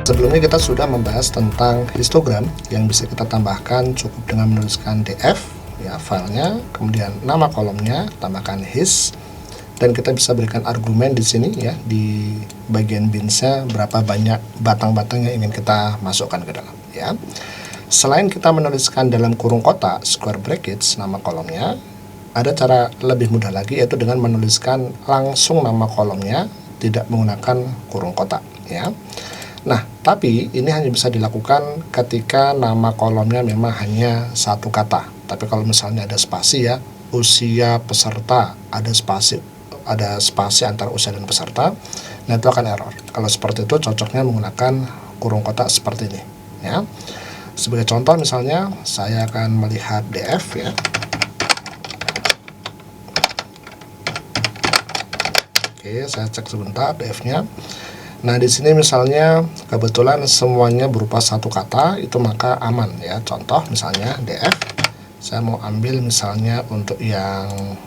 Sebelumnya kita sudah membahas tentang histogram yang bisa kita tambahkan cukup dengan menuliskan df ya filenya, kemudian nama kolomnya tambahkan his, dan kita bisa berikan argumen di sini ya di bagian binsnya berapa banyak batang-batang yang ingin kita masukkan ke dalam ya. Selain kita menuliskan dalam kurung kotak square brackets nama kolomnya, ada cara lebih mudah lagi yaitu dengan menuliskan langsung nama kolomnya tidak menggunakan kurung kotak ya. Nah, tapi ini hanya bisa dilakukan ketika nama kolomnya memang hanya satu kata. Tapi kalau misalnya ada spasi ya, usia peserta, ada spasi antara usia dan peserta, nah itu akan error. Kalau seperti itu cocoknya menggunakan kurung kotak seperti ini ya. Sebagai contoh misalnya saya akan melihat df ya. Oke, saya cek sebentar df-nya. Nah, di sini misalnya kebetulan semuanya berupa satu kata, itu maka aman ya. Contoh misalnya df, saya mau ambil misalnya untuk yang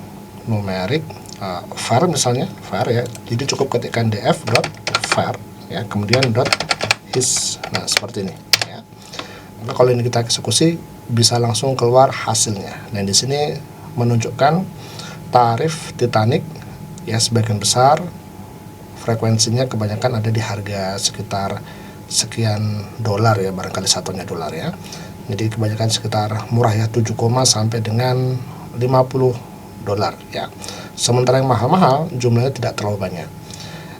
numerik var misalnya, var ya. Jadi cukup ketikkan df dot var ya, kemudian dot his. Nah, seperti ini ya. Maka kalau ini kita eksekusi bisa langsung keluar hasilnya. Dan di sini menunjukkan tarif Titanic ya, sebagian besar frekuensinya kebanyakan ada di harga sekitar sekian dolar ya, barangkali satunya dolar ya. Jadi kebanyakan sekitar murah ya, 7, sampai dengan 50 dolar ya. Sementara yang mahal-mahal jumlahnya tidak terlalu banyak.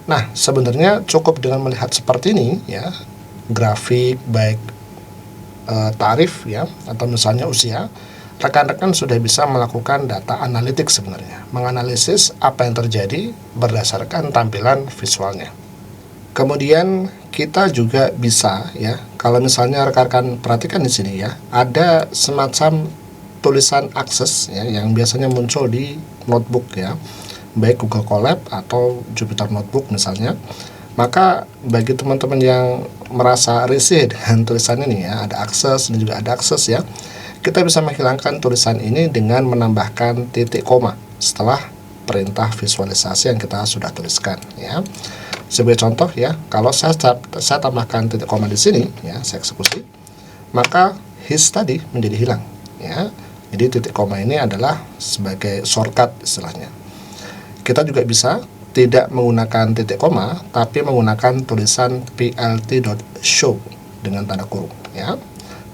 Nah, sebenarnya cukup dengan melihat seperti ini ya, grafik baik tarif ya atau misalnya usia, rekan-rekan sudah bisa melakukan data analitik sebenarnya, menganalisis apa yang terjadi berdasarkan tampilan visualnya. Kemudian kita juga bisa ya, kalau misalnya rekan-rekan perhatikan di sini ya, ada semacam tulisan akses ya yang biasanya muncul di notebook ya, baik Google Colab atau Jupyter Notebook misalnya. Maka bagi teman-teman yang merasa risih dengan tulisan ini ya, ada akses dan juga ada akses ya, kita bisa menghilangkan tulisan ini dengan menambahkan titik koma setelah perintah visualisasi yang kita sudah tuliskan ya. Sebagai contoh ya, kalau saya tambahkan titik koma di sini ya, saya eksekusi, maka his tadi menjadi hilang ya. Jadi titik koma ini adalah sebagai shortcut istilahnya. Kita juga bisa tidak menggunakan titik koma tapi menggunakan tulisan plt.show dengan tanda kurung ya.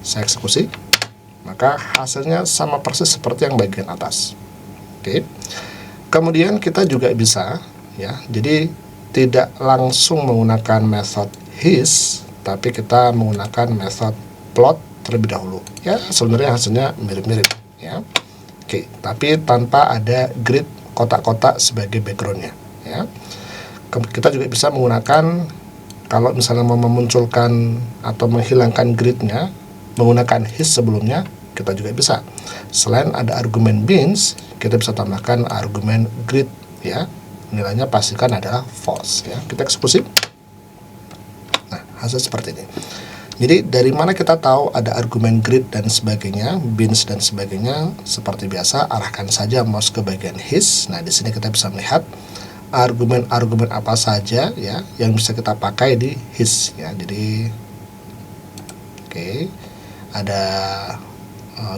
Saya eksekusi, maka hasilnya sama persis seperti yang bagian atas. Oke. Kemudian kita juga bisa ya, jadi tidak langsung menggunakan method his, tapi kita menggunakan method plot terlebih dahulu. Ya, sebenarnya hasilnya mirip-mirip ya. Oke, tapi tanpa ada grid kotak-kotak sebagai backgroundnya ya. Kita juga bisa menggunakan, kalau misalnya mau memunculkan atau menghilangkan gridnya, menggunakan his sebelumnya, kita juga bisa. Selain ada argumen bins, kita bisa tambahkan argumen grid ya. Nilainya pastikan adalah false ya. Kita eksekusi. Nah, hasil seperti ini. Jadi dari mana kita tahu ada argumen grid dan sebagainya, bins dan sebagainya? Seperti biasa, arahkan saja mouse ke bagian his. Nah, di sini kita bisa melihat argumen-argumen apa saja ya yang bisa kita pakai di his ya. Jadi oke, ada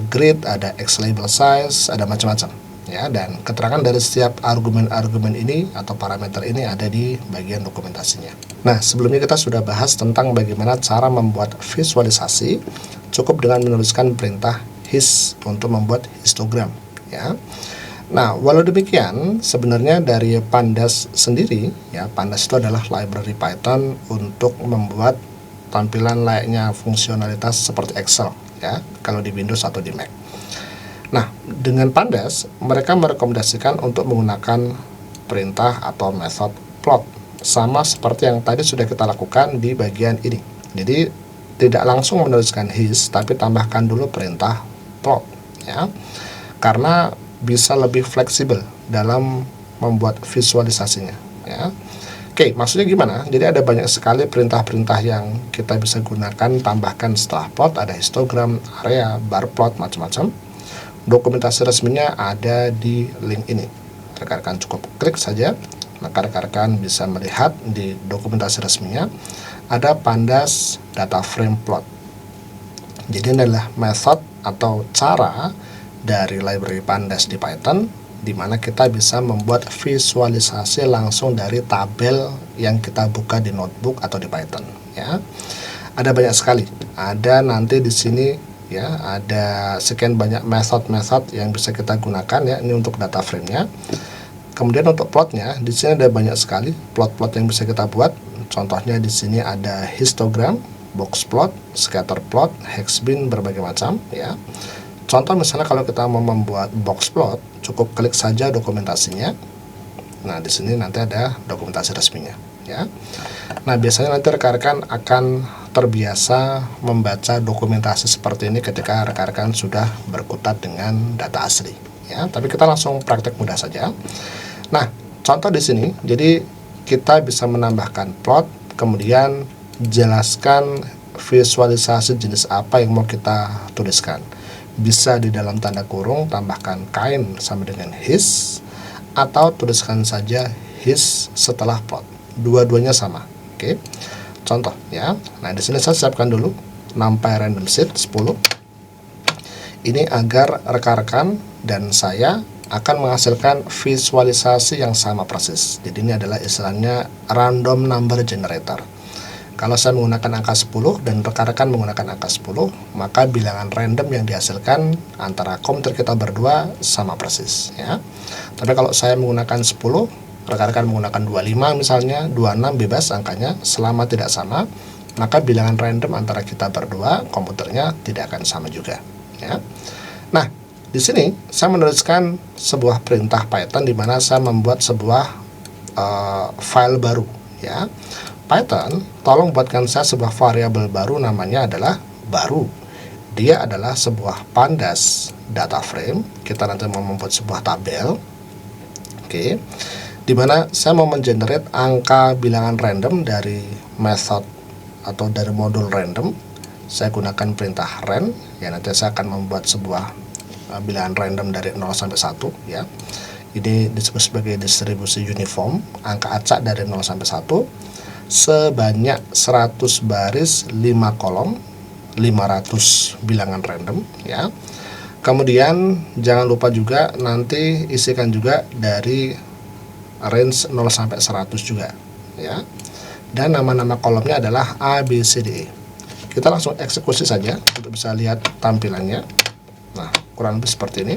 grid, ada X label size, ada macam-macam ya, dan keterangan dari setiap argumen-argumen ini atau parameter ini ada di bagian dokumentasinya. Nah, sebelumnya kita sudah bahas tentang bagaimana cara membuat visualisasi cukup dengan menuliskan perintah his untuk membuat histogram ya. Nah, walau demikian sebenarnya dari Pandas sendiri ya, Pandas itu adalah library Python untuk membuat tampilan layaknya fungsionalitas seperti Excel ya, kalau di Windows atau di Mac. Nah, dengan Pandas mereka merekomendasikan untuk menggunakan perintah atau method plot, sama seperti yang tadi sudah kita lakukan di bagian ini. Jadi tidak langsung menuliskan his, tapi tambahkan dulu perintah plot ya, karena bisa lebih fleksibel dalam membuat visualisasinya ya. Oke, maksudnya gimana? Jadi ada banyak sekali perintah-perintah yang kita bisa gunakan, tambahkan setelah plot. Ada histogram, area, bar plot, macam-macam. Dokumentasi resminya ada di link ini. Rekan-rekan cukup klik saja, maka rekan-rekan bisa melihat di dokumentasi resminya ada pandas data frame plot. Jadi ini adalah method atau cara dari library pandas di Python, di mana kita bisa membuat visualisasi langsung dari tabel yang kita buka di notebook atau di Python, ya. Ada banyak sekali. Ada nanti di sini, ya, ada sekian banyak method-method yang bisa kita gunakan, ya. Ini untuk data frame-nya. Kemudian untuk plotnya, di sini ada banyak sekali plot-plot yang bisa kita buat. Contohnya di sini ada histogram, box plot, scatter plot, hex bin, berbagai macam, ya. Contoh misalnya kalau kita mau membuat box plot, cukup klik saja dokumentasinya. Nah, di sini nanti ada dokumentasi resminya, ya. Nah, biasanya nanti rekan-rekan akan terbiasa membaca dokumentasi seperti ini ketika rekan-rekan sudah berkutat dengan data asli, ya. Tapi kita langsung praktek mudah saja. Nah, contoh di sini, jadi kita bisa menambahkan plot, kemudian jelaskan visualisasi jenis apa yang mau kita tuliskan. Bisa di dalam tanda kurung tambahkan kind sama dengan his, atau tuliskan saja his setelah plot. Dua-duanya sama. Oke. Contoh, ya. Nah, di sini saya siapkan dulu NumPy random seed 10. Ini agar rekan-rekan dan saya akan menghasilkan visualisasi yang sama persis. Jadi ini adalah istilahnya random number generator. Kalau saya menggunakan angka 10 dan rekan-rekan menggunakan angka 10, maka bilangan random yang dihasilkan antara komputer kita berdua sama persis, ya. Tapi kalau saya menggunakan 10, rekan-rekan menggunakan 25 misalnya, 26 bebas angkanya, selama tidak sama, maka bilangan random antara kita berdua, komputernya tidak akan sama juga, ya. Nah, di sini saya menuliskan sebuah perintah Python di mana saya membuat sebuah file baru, ya. Python, tolong buatkan saya sebuah variabel baru, namanya adalah baru. Dia adalah sebuah pandas data frame. Kita nanti mau membuat sebuah tabel, oke, dimana saya mau mengenerate angka bilangan random dari method atau dari modul random. Saya gunakan perintah ren, ya. Nanti saya akan membuat sebuah bilangan random dari 0 sampai 1, ya. Ini disebut sebagai distribusi uniform, angka acak dari 0 sampai 1, sebanyak 100 baris 5 kolom, 500 bilangan random, ya. Kemudian jangan lupa juga nanti isikan juga dari range 0 sampai 100 juga, ya. Dan nama-nama kolomnya adalah A, B, C, D, E. Kita langsung eksekusi saja untuk bisa lihat tampilannya. Nah, kurang lebih seperti ini.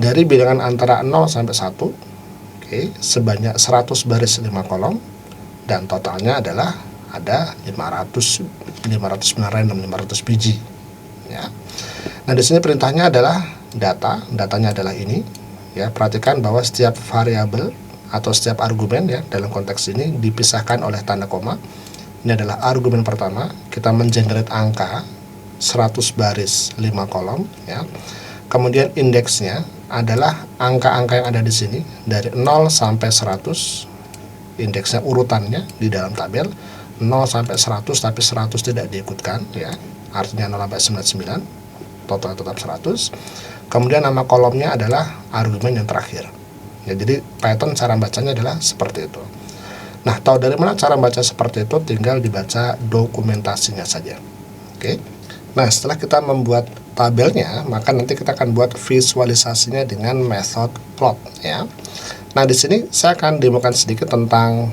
Dari bilangan antara 0 sampai 1, oke, sebanyak 100 baris 5 kolom, dan totalnya adalah ada 500 random, 500 biji, ya. Nah, di sini perintahnya adalah datanya adalah ini, ya. Perhatikan bahwa setiap variabel atau setiap argumen, ya, dalam konteks ini dipisahkan oleh tanda koma. Ini adalah argumen pertama, kita mengenerate angka 100 baris 5 kolom, ya. Kemudian indeksnya adalah angka-angka yang ada di sini dari 0 sampai 100. Indeksnya urutannya di dalam tabel 0 sampai 100, tapi 100 tidak diikutkan, ya. Artinya 0 sampai 99, total tetap 100. Kemudian nama kolomnya adalah argumen yang terakhir, ya. Jadi Python cara bacanya adalah seperti itu. Nah, tahu dari mana cara baca seperti itu? Tinggal dibaca dokumentasinya saja. Oke. Nah, setelah kita membuat tabelnya, maka nanti kita akan buat visualisasinya dengan method plot, ya. Nah, di sini saya akan demokan sedikit tentang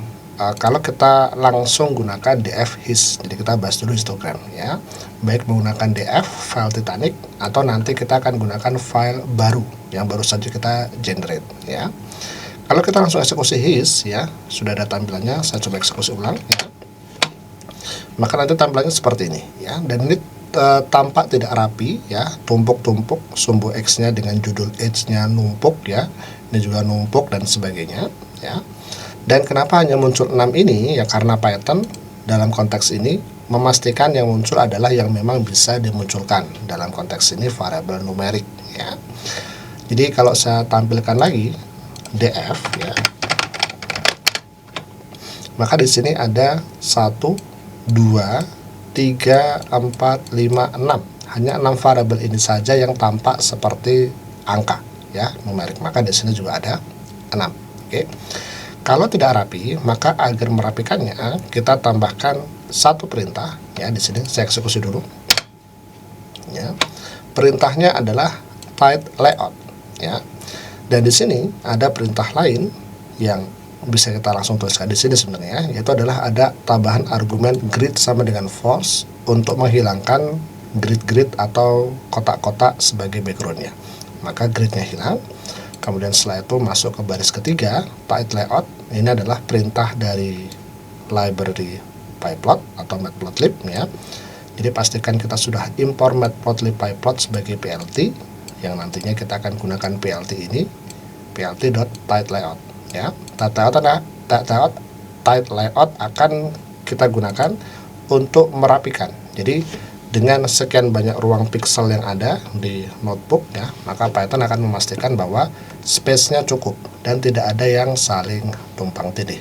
kalau kita langsung gunakan df his. Jadi kita bahas dulu histogram, ya. Baik menggunakan df file Titanic atau nanti kita akan gunakan file baru yang baru saja kita generate, ya. Kalau kita langsung eksekusi his, ya, sudah ada tampilannya. Saya coba eksekusi ulang, ya. Maka nanti tampilannya seperti ini, ya. Dan ini tampak tidak rapi, ya, tumpuk-tumpuk, sumbu X-nya dengan judul H-nya numpuk, ya. Ini juga numpuk dan sebagainya, ya. Dan kenapa hanya muncul 6 ini? Ya karena Python dalam konteks ini memastikan yang muncul adalah yang memang bisa dimunculkan. Dalam konteks ini variabel numerik, ya. Jadi kalau saya tampilkan lagi df, ya, maka di sini ada 1, 2, 3, 4, 5, 6. Hanya 6 variabel ini saja yang tampak seperti angka, ya, numerik. Maka di sini juga ada 6. Oke. Kalau tidak rapi, maka agar merapikannya kita tambahkan satu perintah, ya. Di sini saya eksekusi dulu. Ya. Perintahnya adalah title layout, ya. Dan di sini ada perintah lain yang bisa kita langsung tuliskan di sini sebenarnya, yaitu adalah ada tambahan argumen grid sama dengan false untuk menghilangkan grid-grid atau kotak-kotak sebagai backgroundnya. Maka gridnya hilang. Kemudian setelah itu masuk ke baris ketiga, title layout. Ini adalah perintah dari library pyplot atau matplotlib, ya. Jadi pastikan kita sudah import matplotlib pyplot sebagai PLT, yang nantinya kita akan gunakan PLT ini, plt.titleLayout, ya. Title layout akan kita gunakan untuk merapikan. Jadi dengan sekian banyak ruang pixel yang ada di notebook, ya, maka Python akan memastikan bahwa space-nya cukup dan tidak ada yang saling tumpang tindih.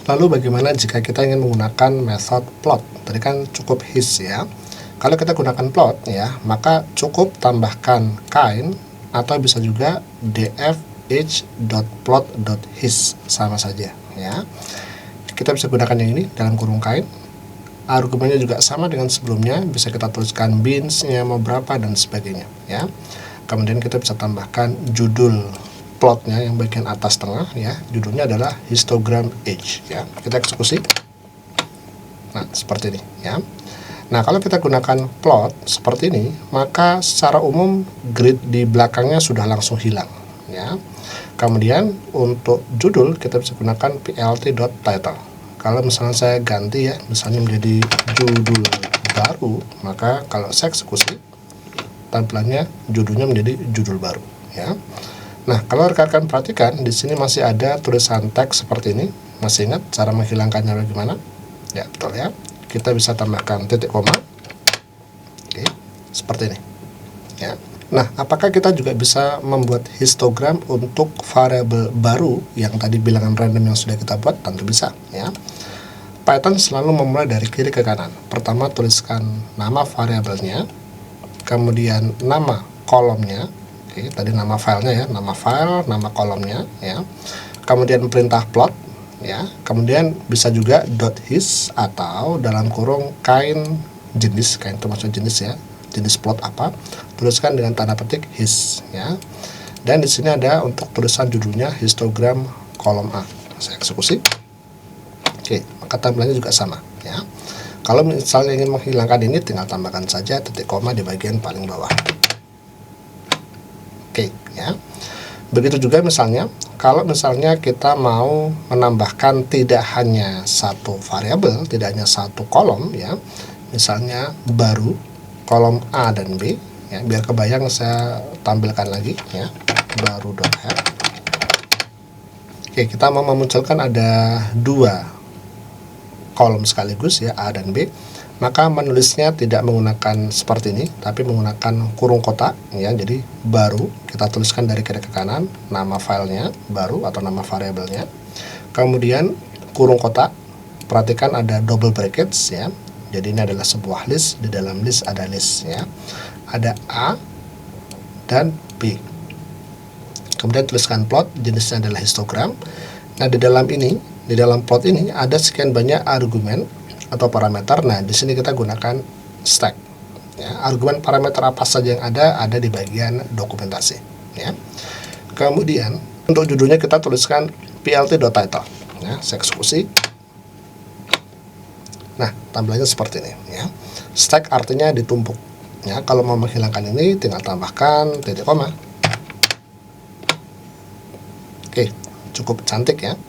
Lalu bagaimana jika kita ingin menggunakan method plot? Tadi kan cukup his, ya. Kalau kita gunakan plot, ya, maka cukup tambahkan kind atau bisa juga df_h.plot.his, sama saja, ya. Kita bisa gunakan yang ini dalam kurung kind. Argumennya juga sama dengan sebelumnya, bisa kita tuliskan bins-nya mau berapa dan sebagainya, ya. Kemudian kita bisa tambahkan judul plotnya yang bagian atas tengah, ya. Judulnya adalah histogram age, ya. Kita eksekusi. Nah, seperti ini, ya. Nah, kalau kita gunakan plot seperti ini, maka secara umum grid di belakangnya sudah langsung hilang, ya. Kemudian untuk judul kita bisa gunakan plt.title. Kalau misalnya saya ganti, ya, misalnya menjadi judul baru, maka kalau saya eksekusi, tampilannya judulnya menjadi judul baru, ya. Nah, kalau rekan-rekan perhatikan, di sini masih ada tulisan teks seperti ini. Masih ingat cara menghilangkannya bagaimana? Ya, betul, ya. Kita bisa tambahkan titik koma. Oke, seperti ini, ya. Nah, apakah kita juga bisa membuat histogram untuk variabel baru yang tadi bilangan random yang sudah kita buat? Tentu bisa, ya. Python selalu memulai dari kiri ke kanan. Pertama, tuliskan nama variabelnya, kemudian nama kolomnya. Oke, tadi nama filenya, ya, nama file, nama kolomnya, ya. Kemudian perintah plot, ya. Kemudian bisa juga .his atau dalam kurung kind jenis, kind itu maksud jenis, ya. Jenis plot apa? Tuliskan dengan tanda petik his, ya. Dan di sini ada untuk tulisan judulnya histogram kolom A. Saya eksekusi. Oke, maka tampilannya juga sama, ya. Kalau misalnya ingin menghilangkan ini, tinggal tambahkan saja titik koma di bagian paling bawah. Oke, ya. Begitu juga misalnya, kalau misalnya kita mau menambahkan tidak hanya satu variabel, tidak hanya satu kolom, ya. Misalnya baru kolom A dan B, ya, biar kebayang saya tampilkan lagi, ya, baru.add. Oke, kita mau memunculkan ada dua kolom sekaligus, ya, A dan B, maka menulisnya tidak menggunakan seperti ini, tapi menggunakan kurung kotak, ya. Jadi baru kita tuliskan dari kiri ke kanan nama filenya baru atau nama variabelnya, kemudian kurung kotak, perhatikan ada double brackets, ya. Jadi ini adalah sebuah list, di dalam list ada list, ya. Ada A dan B. Kemudian tuliskan plot, jenisnya adalah histogram. Nah, di dalam plot ini ada sekian banyak argumen atau parameter. Nah, di sini kita gunakan stack, ya. Argumen parameter apa saja yang ada di bagian dokumentasi, ya. Kemudian untuk judulnya kita tuliskan plt.title, ya. Saya eksekusi. Nah, tampilannya seperti ini, ya. Stack artinya ditumpuk, ya. Kalau mau menghilangkan ini, tinggal tambahkan titik koma. Oke, cukup cantik, ya.